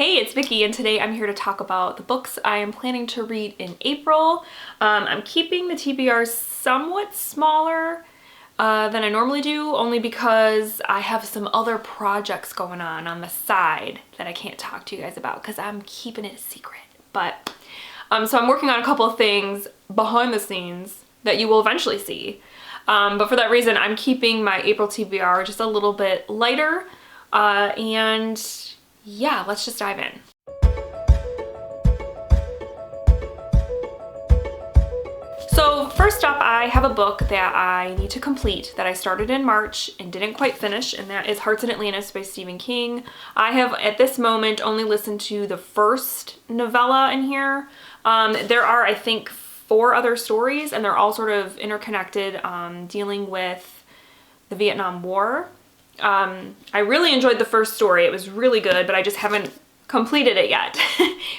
Hey, it's Vicky, and today I'm here to talk about the books I am planning to read in April. I'm keeping the TBR somewhat smaller than I normally do, only because I have some other projects going on the side that I can't talk to you guys about because I'm keeping it a secret. But so I'm working on a couple of things behind the scenes that you will eventually see. But for that reason, I'm keeping my April TBR just a little bit lighter, and yeah, let's just dive in. So first up, I have a book that I need to complete that I started in March and didn't quite finish, and that is Hearts in Atlantis by Stephen King. I have at this moment only listened to the first novella in here. There are, I think, 4 other stories, and they're all sort of interconnected, dealing with the Vietnam War. I really enjoyed the first story. It was really good, but I just haven't completed it yet.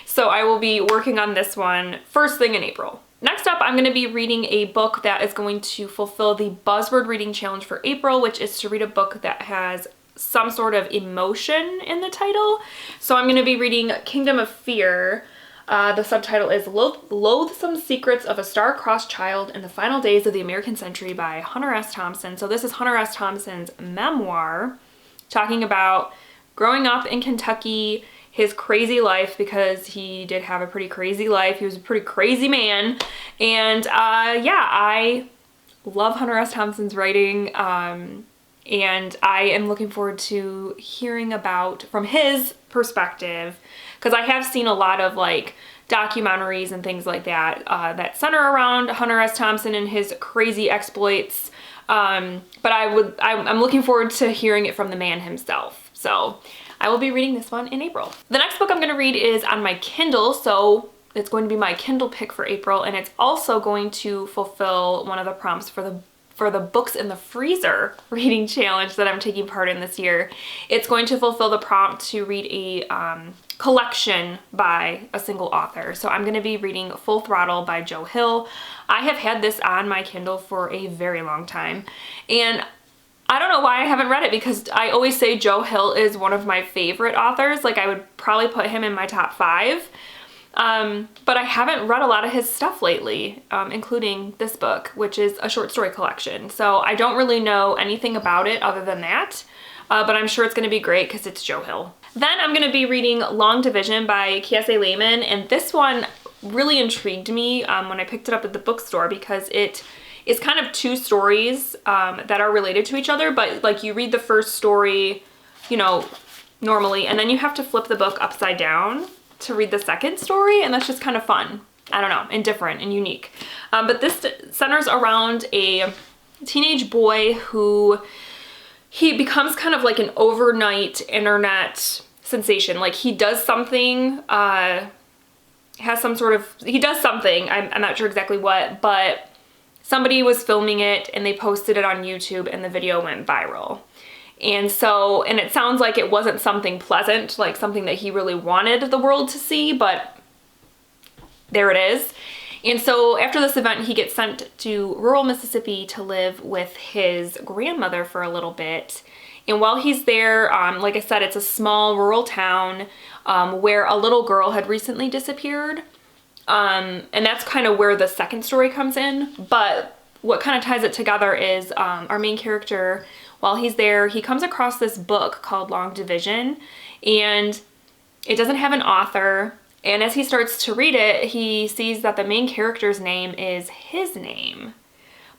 So I will be working on this one first thing in April. Next up, I'm going to be reading a book that is going to fulfill the Buzzword Reading Challenge for April, which is to read a book that has some sort of emotion in the title. So I'm going to be reading Kingdom of Fear. The subtitle is Loathsome Secrets of a Star-Crossed Child in the Final Days of the American Century by Hunter S. Thompson. So this is Hunter S. Thompson's memoir, talking about growing up in Kentucky, his crazy life, because he did have a pretty crazy life. He was a pretty crazy man. And yeah, I love Hunter S. Thompson's writing, and I am looking forward to hearing about, from his perspective, because I have seen a lot of like documentaries and things like that that center around Hunter S. Thompson and his crazy exploits. But I'm looking forward to hearing it from the man himself. So I will be reading this one in April. The next book I'm going to read is on my Kindle, so it's going to be my Kindle pick for April, and it's also going to fulfill one of the prompts for the Books in the Freezer reading challenge that I'm taking part in this year. It's going to fulfill the prompt to read a collection by a single author. So I'm going to be reading Full Throttle by Joe Hill. I have had this on my Kindle for a very long time, and I don't know why I haven't read it, because I always say Joe Hill is one of my favorite authors. Like, I would probably put him in my top 5. But I haven't read a lot of his stuff lately, including this book, which is a short story collection. So I don't really know anything about it other than that, but I'm sure it's going to be great because it's Joe Hill. Then I'm going to be reading Long Division by Kiese Lehman, and this one really intrigued me when I picked it up at the bookstore, because it is kind of 2 stories that are related to each other, but like you read the first story, you know, normally, and then you have to flip the book upside down to read the second story, and that's just kind of fun. I don't know, and different and unique. But this centers around a teenage boy who he becomes kind of like an overnight internet sensation. Like, he does something, he does something, I'm not sure exactly what, but somebody was filming it and they posted it on YouTube and the video went viral. And it sounds like it wasn't something pleasant, like something that he really wanted the world to see, but there it is. And so after this event, he gets sent to rural Mississippi to live with his grandmother for a little bit. And while he's there, like I said, it's a small rural town where a little girl had recently disappeared. And that's kind of where the second story comes in. But what kind of ties it together is our main character, while he's there, he comes across this book called Long Division, and it doesn't have an author. And as he starts to read it, he sees that the main character's name is his name.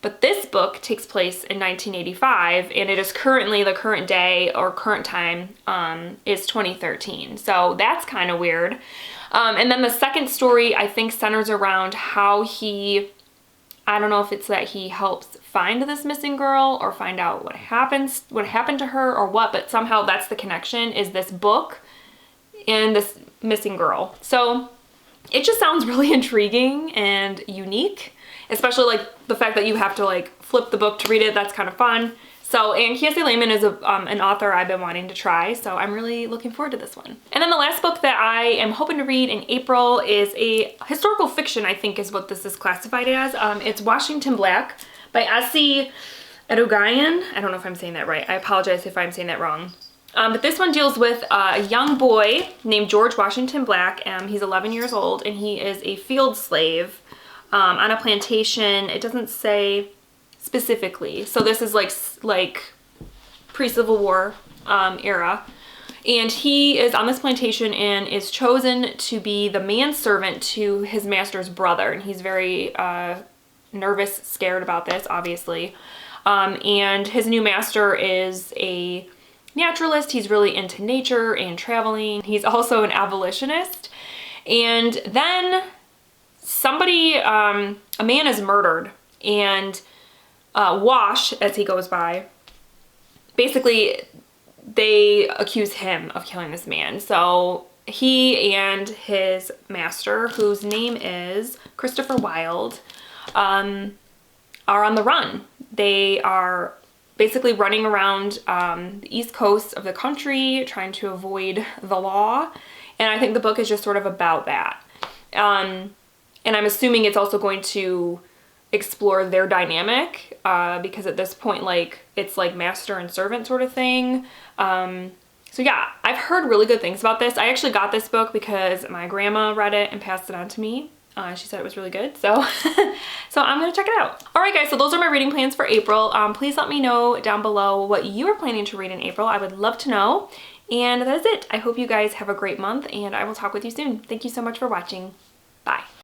But this book takes place in 1985, and it is currently, the current day or current time is 2013. So that's kind of weird. And then the second story, I think, centers around how I don't know if it's that he helps find this missing girl or find out what happened to her or what, but somehow that's the connection, is this book and this missing girl. So it just sounds really intriguing and unique, especially like the fact that you have to like flip the book to read it. That's kind of fun. So, and Kiese Lehman is an author I've been wanting to try, so I'm really looking forward to this one. And then the last book that I am hoping to read in April is a historical fiction, I think is what this is classified as. It's Washington Black by S.C. Edogayan. I don't know if I'm saying that right. I apologize if I'm saying that wrong. But this one deals with a young boy named George Washington Black. He's 11 years old, and he is a field slave on a plantation. It doesn't say specifically. So this is like pre-Civil War era. And he is on this plantation and is chosen to be the manservant to his master's brother. And he's very nervous, scared about this, obviously. And his new master is a naturalist. He's really into nature and traveling. He's also an abolitionist. And then somebody, a man is murdered, and Wash, as he goes by, basically they accuse him of killing this man. So he and his master, whose name is Christopher Wilde, are on the run. They are basically running around the east coast of the country trying to avoid the law. And I think the book is just sort of about that. And I'm assuming it's also going to explore their dynamic because at this point, like, it's like master and servant sort of thing. So yeah, I've heard really good things about this. I actually got this book because my grandma read it and passed it on to me. She said it was really good, so so I'm gonna check it out. All right, guys, so those are my reading plans for April. Please let me know down below what you are planning to read in April. I would love to know. And that is it. I hope you guys have a great month, and I will talk with you soon. Thank you so much for watching. Bye.